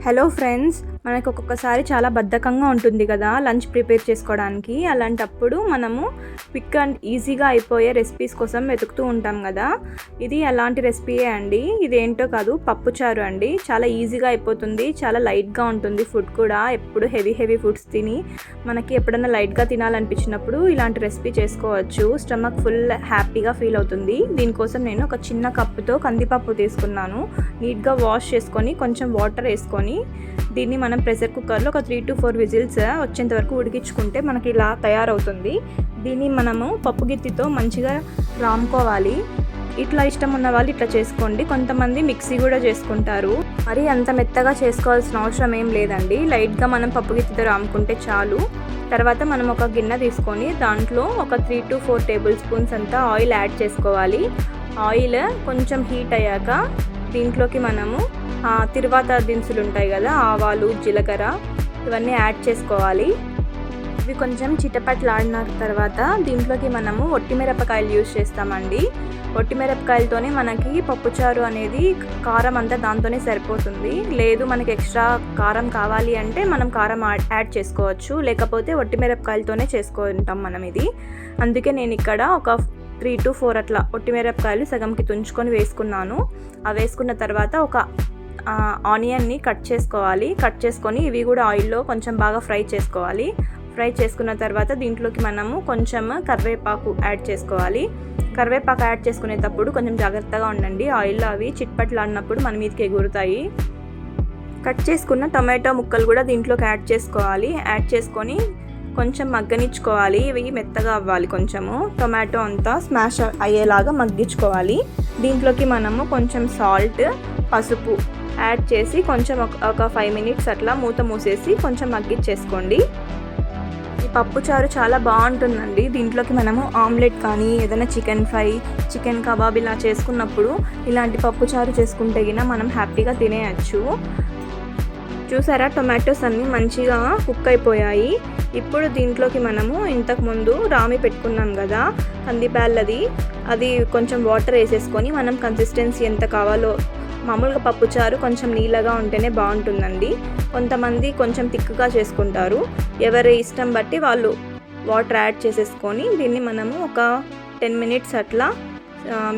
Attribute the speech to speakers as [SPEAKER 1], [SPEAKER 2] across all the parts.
[SPEAKER 1] Hello friends, మనకు ఒక్కొక్కసారి చాలా బద్ధకంగా ఉంటుంది కదా లంచ్ ప్రిపేర్ చేసుకోవడానికి. అలాంటప్పుడు మనము క్విక్ అండ్ ఈజీగా అయిపోయే రెసిపీస్ కోసం వెతుకుతూ ఉంటాం కదా. ఇది అలాంటి రెసిపీయే అండి. ఇదేంటో కాదు, పప్పుచారు అండి. చాలా ఈజీగా అయిపోతుంది, చాలా లైట్గా ఉంటుంది ఫుడ్ కూడా. ఎప్పుడు హెవీ ఫుడ్స్ తిని మనకి ఎప్పుడైనా లైట్గా తినాలనిపించినప్పుడు ఇలాంటి రెసిపీ చేసుకోవచ్చు. స్టమక్ ఫుల్ హ్యాపీగా ఫీల్ అవుతుంది. దీనికోసం నేను ఒక చిన్న కప్పుతో కందిపప్పు తీసుకున్నాను. నీట్గా వాష్ చేసుకొని కొంచెం వాటర్ వేసుకొని దీన్ని మనం ప్రెషర్ కుక్కర్లో ఒక 3 to 4 విజిల్స్ వచ్చేంత వరకు ఉడికించుకుంటే మనకి ఇలా తయారవుతుంది. దీన్ని మనము పప్పు గిత్తితో మంచిగా రాముకోవాలి. ఇట్లా ఇష్టం ఉన్న వాళ్ళు ఇట్లా చేసుకోండి. కొంతమంది మిక్సీ కూడా చేసుకుంటారు. మరి అంత మెత్తగా చేసుకోవాల్సిన అవసరం ఏం లేదండి. లైట్గా మనం పప్పు గిత్తితో రాముకుంటే చాలు. తర్వాత మనం ఒక గిన్నె తీసుకొని దాంట్లో ఒక 3 to 4 టేబుల్ స్పూన్స్ అంతా ఆయిల్ యాడ్ చేసుకోవాలి. ఆయిల్ కొంచెం హీట్ అయ్యాక దీంట్లోకి మనము తిరువాత దినుసులు ఉంటాయి కదా, ఆవాలు, జీలకర్ర, ఇవన్నీ యాడ్ చేసుకోవాలి. ఇవి కొంచెం చిటపట్లాడిన తర్వాత దీంట్లోకి మనము ఒట్టిమిరపకాయలు యూజ్ చేస్తామండి. ఒట్టిమిరపకాయలతోనే మనకి పప్పుచారు అనేది కారం అంతా దాంతోనే సరిపోతుంది. లేదు మనకి ఎక్స్ట్రా కారం కావాలి అంటే మనం కారం యాడ్ చేసుకోవచ్చు, లేకపోతే ఒట్టిమిరపకాయలతోనే చేసుకుంటాం మనం ఇది. అందుకే నేను ఇక్కడ ఒక 3 to 4 అట్లా ఒట్టిమిరపకాయలు సగంకి తుంచుకొని వేసుకున్నాను. అవి వేసుకున్న తర్వాత ఒక ఆనియన్ని కట్ చేసుకోవాలి. కట్ చేసుకొని ఇవి కూడా ఆయిల్లో కొంచెం బాగా ఫ్రై చేసుకోవాలి. ఫ్రై చేసుకున్న తర్వాత దీంట్లోకి మనము కొంచెం కరివేపాకు యాడ్ చేసుకోవాలి. కరివేపాకు యాడ్ చేసుకునేటప్పుడు కొంచెం జాగ్రత్తగా ఉండండి. ఆయిల్లో అవి చిట్పట్లాడినప్పుడు మన మీదకి ఎగురుతాయి. కట్ చేసుకున్న టొమాటో ముక్కలు కూడా దీంట్లోకి యాడ్ చేసుకోవాలి. యాడ్ చేసుకొని కొంచెం మగ్గనిచ్చుకోవాలి. ఇవి మెత్తగా అవ్వాలి. కొంచెము టొమాటో అంతా స్మాష్ అయ్యేలాగా మగ్గించుకోవాలి. దీంట్లోకి మనము కొంచెం సాల్ట్, పసుపు యాడ్ చేసి కొంచెం ఒక 5 minutes అట్లా మూత మూసేసి కొంచెం మగ్గిచ్చేసుకోండి. ఈ పప్పుచారు చాలా బాగుంటుందండి. దీంట్లోకి మనము ఆమ్లెట్ కానీ ఏదైనా చికెన్ ఫ్రై, చికెన్ కబాబ్ ఇలా చేసుకున్నప్పుడు ఇలాంటి పప్పుచారు చేసుకుంటే గిన మనం హ్యాపీగా తినేయచ్చు. చూసారా, టొమాటోస్ అన్నీ మంచిగా కుక్ అయిపోయాయి. ఇప్పుడు దీంట్లోకి మనము ఇంతకుముందు రామి పెట్టుకున్నాం కదా కందిబ్యాళ్ళది, అది కొంచెం వాటర్ వేసేసుకొని మనం కన్సిస్టెన్సీ ఎంత కావాలో, మామూలుగా పప్పుచారు కొంచెం నీళ్ళగా ఉంటేనే బాగుంటుందండి. కొంతమంది కొంచెం థిక్గా చేసుకుంటారు. ఎవరి ఇష్టం బట్టి వాళ్ళు వాటర్ యాడ్ చేసేసుకొని దీన్ని మనము ఒక 10 minutes అట్లా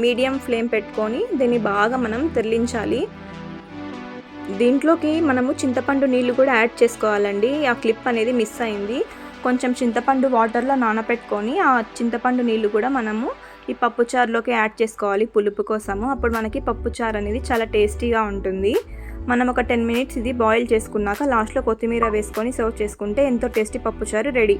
[SPEAKER 1] మీడియం ఫ్లేమ్ పెట్టుకొని దీన్ని బాగా మనం తెరలించాలి. దీంట్లోకి మనము చింతపండు నీళ్ళు కూడా యాడ్ చేసుకోవాలండి. ఆ క్లిప్ అనేది మిస్ అయింది. కొంచెం చింతపండు వాటర్లో నానబెట్టుకొని ఆ చింతపండు నీళ్ళు కూడా మనము ఈ పప్పుచారులోకి యాడ్ చేసుకోవాలి పులుపు కోసము. అప్పుడు మనకి పప్పుచారు అనేది చాలా టేస్టీగా ఉంటుంది. మనం ఒక 10 minutes ఇది బాయిల్ చేసుకున్నాక లాస్ట్లో కొత్తిమీర వేసుకొని సర్వ్ చేసుకుంటే ఎంతో టేస్టీ పప్పుచారు రెడీ.